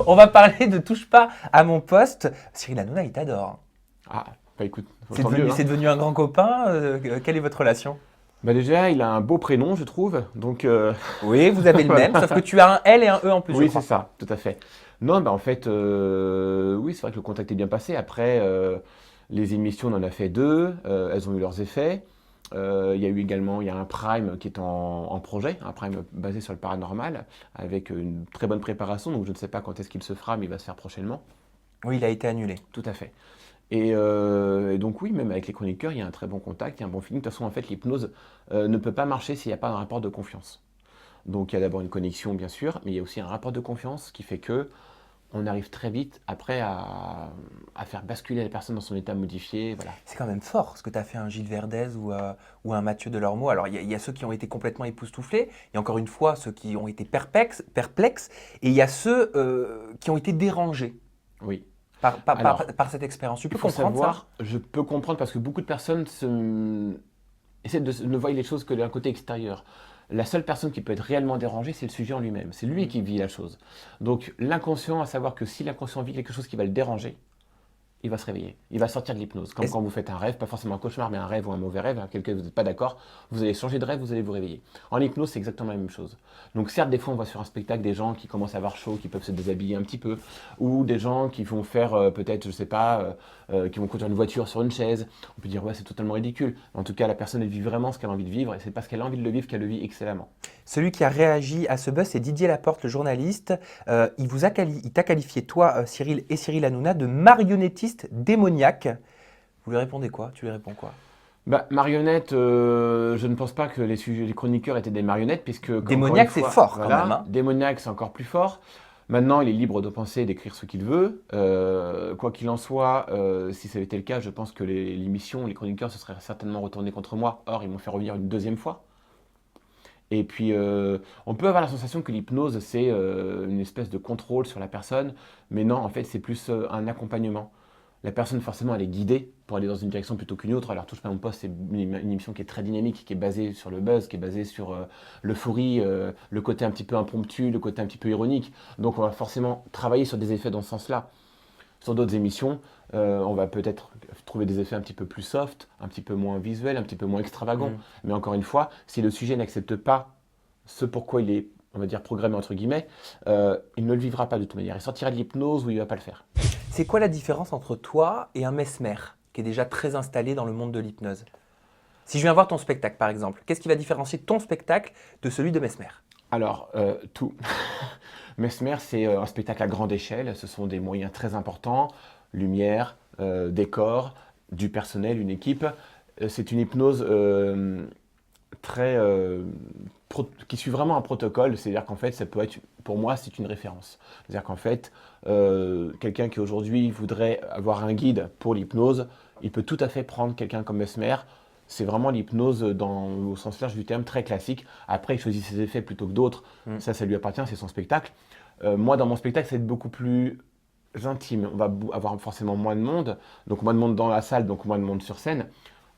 On va parler de Touche pas à mon poste. Cyril Hanouna, il t'adore. Ah, bah écoute, C'est tant mieux, devenu, hein. c'est devenu un grand copain. Quelle est votre relation? Bah déjà, il a un beau prénom, je trouve. Donc, Oui, vous avez le même, sauf que voilà. tu as un L et un E en plus, je Oui, c'est crois. ça, tout à fait. Non, bah en fait, oui, c'est vrai que le contact est bien passé. Après, les émissions, on en a fait deux. Elles ont eu leurs effets. Il y a eu également, il y a un Prime qui est en projet, un Prime basé sur le paranormal, avec une très bonne préparation. Donc, je ne sais pas quand est-ce qu'il se fera, mais il va se faire prochainement. Oui, il a été annulé. Tout à fait. Et donc oui, même avec les chroniqueurs, il y a un très bon contact, il y a un bon feeling. De toute façon, en fait, l'hypnose ne peut pas marcher s'il n'y a pas un rapport de confiance. Donc il y a d'abord une connexion, bien sûr, mais il y a aussi un rapport de confiance qui fait que on arrive très vite après à faire basculer la personne dans son état modifié. Voilà. C'est quand même fort ce que tu as fait un Gilles Verdez ou un Mathieu Delormeau. Alors, il y a ceux qui ont été complètement époustouflés, et encore une fois, ceux qui ont été perplexes, et il y a ceux qui ont été dérangés Oui. par Alors, par cette expérience. Tu il peux faut comprendre ça? savoir, je peux comprendre parce que beaucoup de personnes essaient ne voient les choses que d'un côté extérieur. La seule personne qui peut être réellement dérangée, c'est le sujet en lui-même. C'est lui Mm. qui vit la chose. Donc l'inconscient, à savoir que si l'inconscient vit quelque chose qui va le déranger, il va se réveiller. Il va sortir de l'hypnose. Comme Est-ce- quand vous faites un rêve, pas forcément un cauchemar, mais un rêve ou un mauvais rêve, avec lequel vous n'êtes pas d'accord, vous allez changer de rêve, vous allez vous réveiller. En hypnose, c'est exactement la même chose. Donc certes, des fois, on voit sur un spectacle des gens qui commencent à avoir chaud, qui peuvent se déshabiller un petit peu, ou des gens qui vont faire peut-être, je sais pas, qui vont conduire une voiture sur une chaise. On peut dire, ouais, c'est totalement ridicule. En tout cas, la personne, elle vit vraiment ce qu'elle a envie de vivre, et c'est parce qu'elle a envie de le vivre qu'elle le vit excellemment. Celui qui a réagi à ce buzz, c'est Didier Laporte, le journaliste. Il t'a qualifié, toi, Cyril et Cyril Hanouna, de marionnettistes démoniaques. Vous lui répondez quoi? Tu lui réponds quoi? Bah, marionnette, je ne pense pas que les chroniqueurs étaient des marionnettes, puisque, encore une Démoniaque, c'est fois, fort quand même, voilà, hein. démoniaque, c'est encore plus fort. Maintenant, il est libre de penser et d'écrire ce qu'il veut. Quoi qu'il en soit, si ça avait été le cas, je pense que l'émission, les chroniqueurs se seraient certainement retournés contre moi. Or, ils m'ont fait revenir une deuxième fois. Et puis, on peut avoir la sensation que l'hypnose, c'est une espèce de contrôle sur la personne, mais non, en fait, c'est plus un accompagnement. La personne, forcément, elle est guidée pour aller dans une direction plutôt qu'une autre. Alors, Touche pas à mon poste, c'est une émission qui est très dynamique, qui est basée sur le buzz, qui est basée sur l'euphorie, le côté un petit peu impromptu, le côté un petit peu ironique. Donc, on va forcément travailler sur des effets dans ce sens-là. Sur d'autres émissions, on va peut-être trouver des effets un petit peu plus soft, un petit peu moins visuels, un petit peu moins extravagants. Mm. Mais encore une fois, si le sujet n'accepte pas ce pourquoi il est, on va dire, programmé entre guillemets, il ne le vivra pas de toute manière. Il sortira de l'hypnose ou il ne va pas le faire. C'est quoi la différence entre toi et un mesmer qui est déjà très installé dans le monde de l'hypnose? Si je viens voir ton spectacle, par exemple, qu'est-ce qui va différencier ton spectacle de celui de Mesmer? Alors, tout. Mesmer, c'est un spectacle à grande échelle. Ce sont des moyens très importants, lumière, décor, du personnel, une équipe. C'est une hypnose très qui suit vraiment un protocole, c'est-à-dire qu'en fait, ça peut être, pour moi, c'est une référence. C'est-à-dire qu'en fait, quelqu'un qui aujourd'hui voudrait avoir un guide pour l'hypnose, il peut tout à fait prendre quelqu'un comme Mesmer. C'est vraiment l'hypnose au sens large du terme, très classique. Après, il choisit ses effets plutôt que d'autres. Mm. Ça lui appartient, c'est son spectacle. Moi, dans mon spectacle, c'est beaucoup plus intime. On va avoir forcément moins de monde, donc moins de monde dans la salle, donc moins de monde sur scène.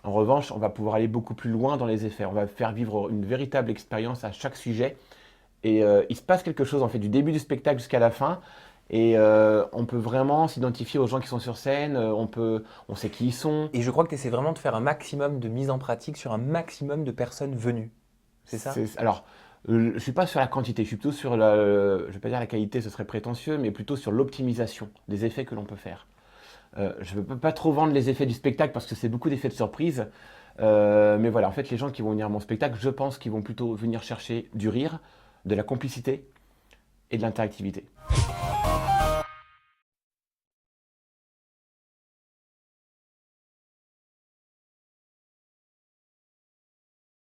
En revanche, on va pouvoir aller beaucoup plus loin dans les effets. On va faire vivre une véritable expérience à chaque sujet. Et il se passe quelque chose en fait du début du spectacle jusqu'à la fin. Et on peut vraiment s'identifier aux gens qui sont sur scène. On sait qui ils sont. Et je crois que tu essaies vraiment de faire un maximum de mise en pratique sur un maximum de personnes venues. C'est ça? Alors, je ne suis pas sur la quantité. Je suis plutôt sur je ne vais pas dire la qualité, ce serait prétentieux, mais plutôt sur l'optimisation des effets que l'on peut faire. Je ne peux pas trop vendre les effets du spectacle parce que c'est beaucoup d'effets de surprise. Mais voilà, en fait, les gens qui vont venir à mon spectacle, je pense qu'ils vont plutôt venir chercher du rire, de la complicité et de l'interactivité.